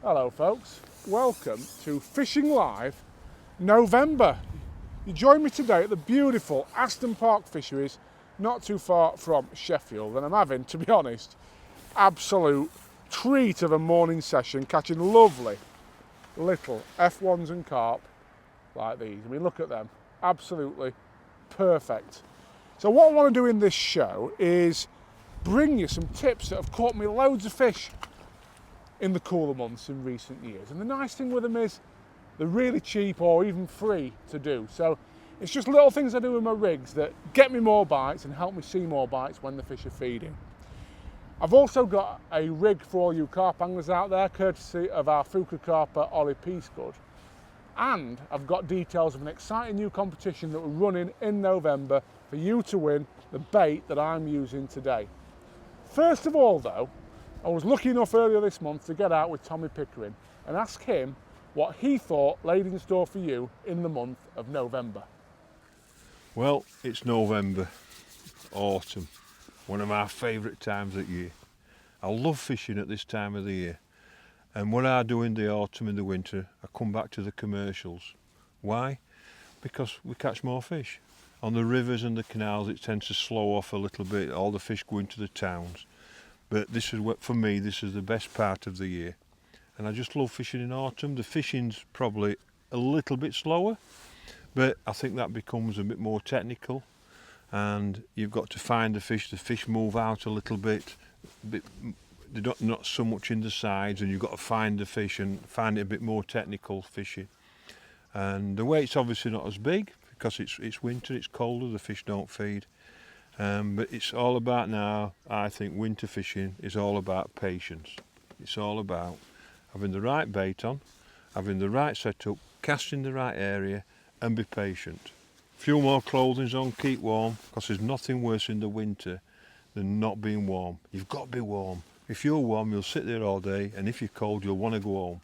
Hello folks, welcome to Fishing Live November. You join me today at the beautiful Aston Park Fisheries, not too far from Sheffield, and I'm having, to be honest, absolute treat of a morning session catching lovely little F1s and carp like these. I mean, look at them, absolutely perfect. So what I want to do in this show is bring you some tips that have caught me loads of fish in the cooler months in recent years. And the nice thing with them is they're really cheap or even free to do. So it's just little things I do with my rigs that get me more bites and help me see more bites when the fish are feeding. I've also got a rig for all you carp anglers out there, courtesy of our Fuka carper Ollie Peasegood. And I've got details of an exciting new competition that we're running in November for you to win the bait that I'm using today. First of all though, I was lucky enough earlier this month to get out with Tommy Pickering and ask him what he thought laid in store for you in the month of November. Well, it's November, autumn, one of my favourite times of year. I love fishing at this time of the year, and what I do in the autumn and the winter, I come back to the commercials. Why? Because we catch more fish. On the rivers and the canals it tends to slow off a little bit, all the fish go into the towns. But this is what, for me, this is the best part of the year. And I just love fishing in autumn. The fishing's probably a little bit slower, but I think that becomes a bit more technical. And you've got to find the fish move out a little bit. They're not so much in the sides, and you've got to find the fish and find it a bit more technical fishing. And the weight's obviously not as big because it's winter, it's colder, the fish don't feed. But it's all about now, I think winter fishing is all about patience. It's all about having the right bait on, having the right setup, casting the right area and be patient. Few more clothing's on, keep warm, because there's nothing worse in the winter than not being warm. You've got to be warm. If you're warm, you'll sit there all day, and if you're cold, you'll want to go home.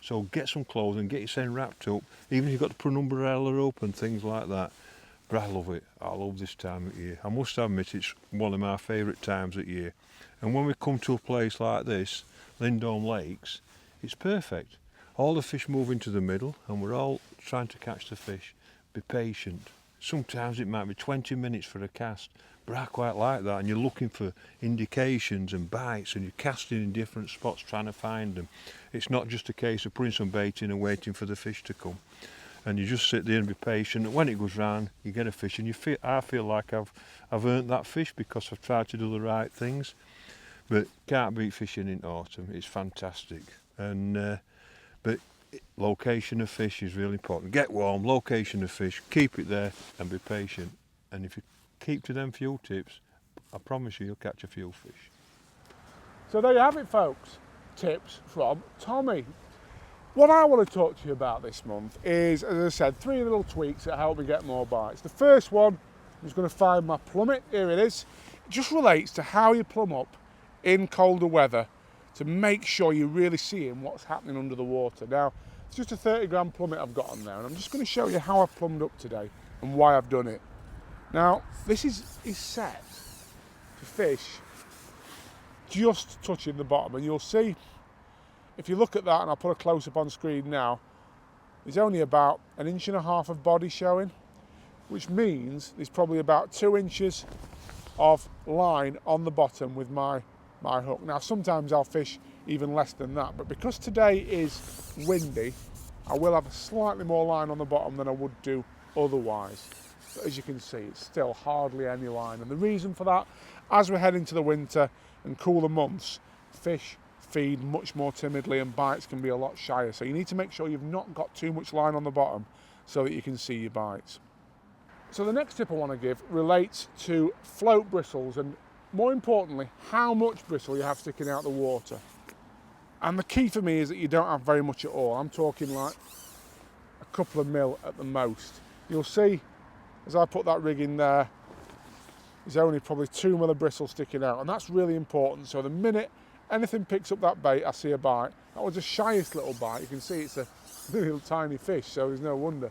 So get some clothing, get yourself wrapped up, even if you've got to put an umbrella up and things like that. But I love it. I love this time of year. I must admit it's one of my favourite times of year. And when we come to a place like this, Lindholm Lakes, it's perfect. All the fish move into the middle and we're all trying to catch the fish. Be patient. Sometimes it might be 20 minutes for a cast, but I quite like that. And you're looking for indications and bites and you're casting in different spots trying to find them. It's not just a case of putting some bait in and waiting for the fish to come. And you just sit there and be patient. And when it goes round, you get a fish, and I feel like I've earned that fish because I've tried to do the right things. But can't beat fishing in autumn. It's fantastic. And but location of fish is really important. Get warm, location of fish, keep it there, and be patient. And if you keep to them few tips, I promise you'll catch a few fish. So there you have it folks, tips from Tommy. What I want to talk to you about this month is, as I said, 3 little tweaks that help me get more bites. The first one, I'm just going to find my plummet, here it is. It just relates to how you plumb up in colder weather to make sure you're really seeing what's happening under the water. Now, it's just a 30 gram plummet I've got on there, and I'm just going to show you how I plumbed up today and why I've done it. Now, this is set to fish just touching the bottom, and you'll see, if you look at that, and I'll put a close-up on screen now, there's only about 1.5 inches of body showing, which means there's probably about 2 inches of line on the bottom with my hook. Now, sometimes I'll fish even less than that, but because today is windy, I will have slightly more line on the bottom than I would do otherwise. But as you can see, it's still hardly any line. And the reason for that, as we're heading to the winter and cooler months, fish feed much more timidly and bites can be a lot shyer. So you need to make sure you've not got too much line on the bottom so that you can see your bites. So the next tip I want to give relates to float bristles, and more importantly, how much bristle you have sticking out the water. And the key for me is that you don't have very much at all. I'm talking like a couple of mil at the most. You'll see as I put that rig in there, there's only probably 2 mil of bristle sticking out, and that's really important. So the minute anything picks up that bait, I see a bite. That was the shyest little bite. You can see it's a little tiny fish, so there's no wonder.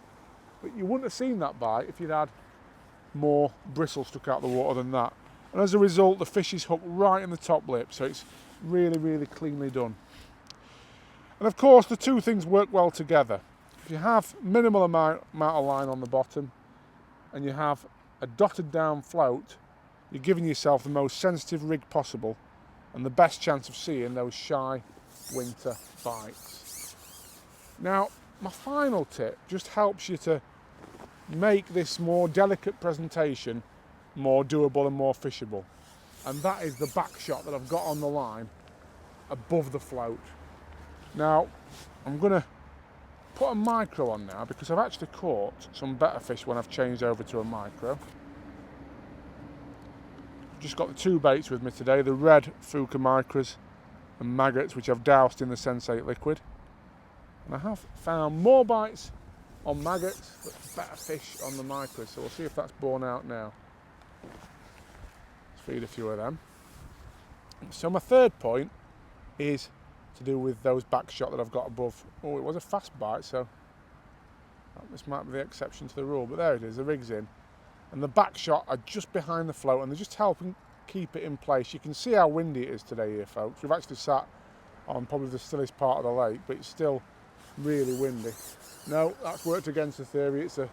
But you wouldn't have seen that bite if you'd had more bristle stuck out the water than that. And as a result, the fish is hooked right in the top lip, so it's really, really cleanly done. And of course the two things work well together. If you have minimal amount of line on the bottom and you have a dotted down float, you're giving yourself the most sensitive rig possible and the best chance of seeing those shy winter bites. Now, my final tip just helps you to make this more delicate presentation more doable and more fishable. And that is the back shot that I've got on the line above the float. Now, I'm going to put a micro on now because I've actually caught some better fish when I've changed over to a micro. I've just got the two baits with me today, the red Fuka micros and maggots, which I've doused in the Sensate liquid. And I have found more bites on maggots, but better fish on the micros, so we'll see if that's borne out now. Let's feed a few of them. So my third point is to do with those back shot that I've got above. Oh, it was a fast bite, so this might be the exception to the rule, but there it is, the rig's in. And the back shot are just behind the float and they're just helping keep it in place. You can see how windy it is today here, folks. We've actually sat on probably the stillest part of the lake, but it's still really windy. No, that's worked against the theory. It's a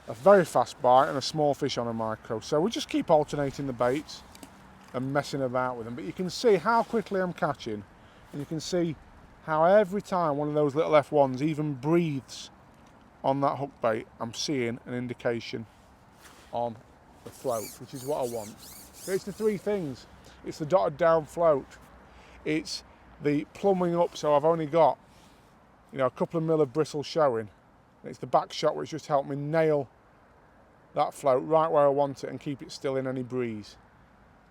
very fast bite and a small fish on a micro. So we just keep alternating the baits and messing about with them. But you can see how quickly I'm catching, and you can see how every time one of those little F1s even breathes on that hook bait, I'm seeing an indication on the float, which is what I want. It's the three things. It's the dotted down float. It's the plumbing up, so I've only got, you know, a couple of mil of bristle showing. It's the back shot which just helped me nail that float right where I want it and keep it still in any breeze.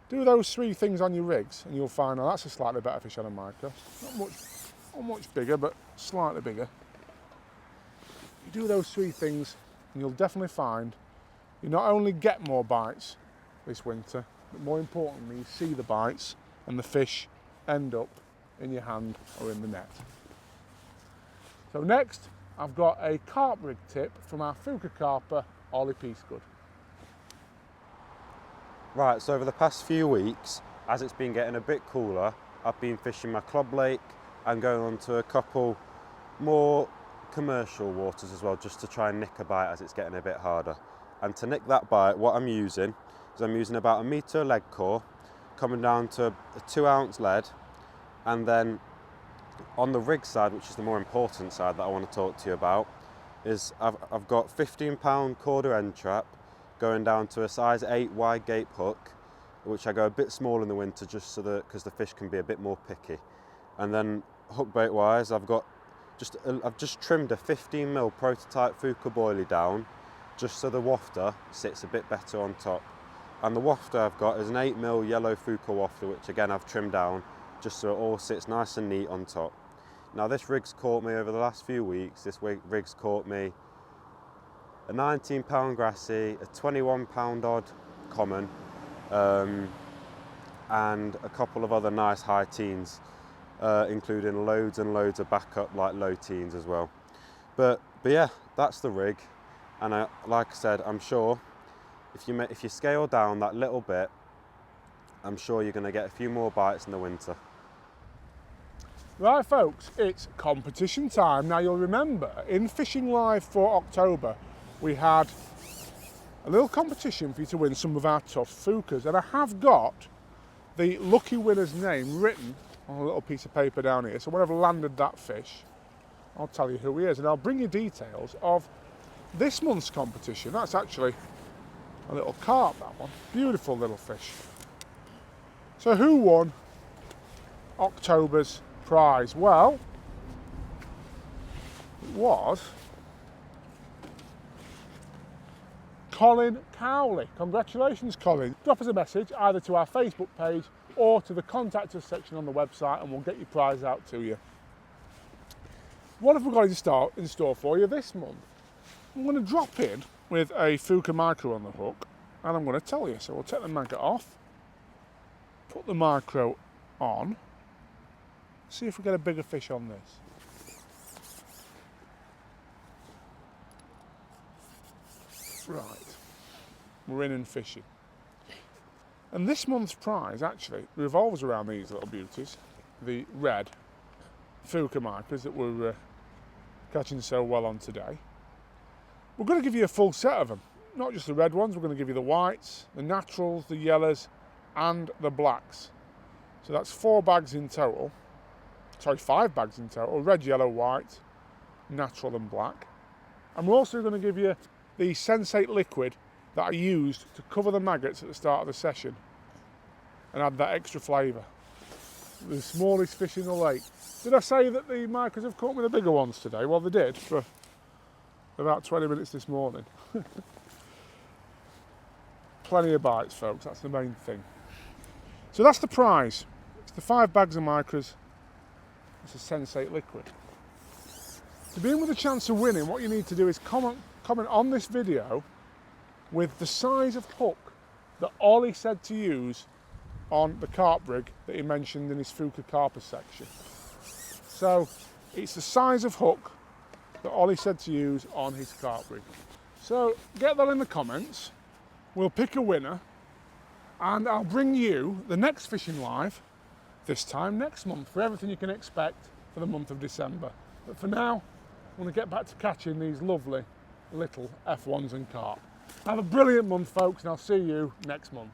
Do those three things on your rigs and you'll find, oh, that's a slightly better fish on a micro. Not much bigger, but slightly bigger. You do those three things and you'll definitely find you not only get more bites this winter, but more importantly, you see the bites and the fish end up in your hand or in the net. So next, I've got a carp rig tip from our Fuka carper, Ollie Peasegood. Right, so over the past few weeks, as it's been getting a bit cooler, I've been fishing my club lake and going on to a couple more commercial waters as well, just to try and nick a bite as it's getting a bit harder. And to nick that bite, what I'm using is I'm using about 1 metre lead core, coming down to a 2 ounce lead, and then on the rig side, which is the more important side that I want to talk to you about, is I've got 15-pound quarter end trap going down to a size 8 wide gape hook, which I go a bit small in the winter just so that because the fish can be a bit more picky. And then hook bait wise, I've just trimmed a 15mm prototype Fuka boilie down just so the wafter sits a bit better on top. And the wafter I've got is an 8mm yellow Fuka wafter, which again I've trimmed down just so it all sits nice and neat on top. Now this rig's caught me over the last few weeks. This rig's caught me a 19-pound grassy, a 21-pound odd common, and a couple of other nice high teens, including loads and loads of backup like low teens as well. But yeah, that's the rig. And like I said, I'm sure if you scale down that little bit, I'm sure you're going to get a few more bites in the winter. Right folks, it's competition time. Now you'll remember in Fishing Live for October we had a little competition for you to win some of our tough Fukas, and I have got the lucky winner's name written on a little piece of paper down here, so when I've landed that fish I'll tell you who he is and I'll bring you details of this month's competition. That's actually a little carp, that one. Beautiful little fish. So who won October's prize? Well, it was Colin Cowley. Congratulations, Colin. Drop us a message either to our Facebook page or to the contact us section on the website and we'll get your prize out to you. What have we got in store for you this month? I'm going to drop in with a Fuka micro on the hook and I'm going to tell you. So we'll take the maggot off, put the micro on, see if we get a bigger fish on this. Right, we're in and fishing. And this month's prize actually revolves around these little beauties, the red Fuca micas that we're catching so well on today. We're going to give you a full set of them, not just the red ones. We're going to give you the whites, the naturals, the yellows and the blacks. So that's 4 bags in total, sorry, 5 bags in total: red, yellow, white, natural and black. And we're also going to give you the Sensate liquid that I used to cover the maggots at the start of the session and add that extra flavour. The smallest fish in the lake. Did I say that the micas have caught me the bigger ones today? Well, they did for about 20 minutes this morning. Plenty of bites, folks, that's the main thing. So that's the prize. It's the 5 bags of micas. It's a Sensate liquid. To be in with a chance of winning, what you need to do is comment on this video with the size of hook that Ollie said to use on the carp rig that he mentioned in his Fuca Carper section. So it's the size of hook that Ollie said to use on his carp rig. So get that in the comments, we'll pick a winner, and I'll bring you the next Fishing Live this time next month for everything you can expect for the month of December. But for now, I want to get back to catching these lovely little F1s and carp. Have a brilliant month, folks, and I'll see you next month.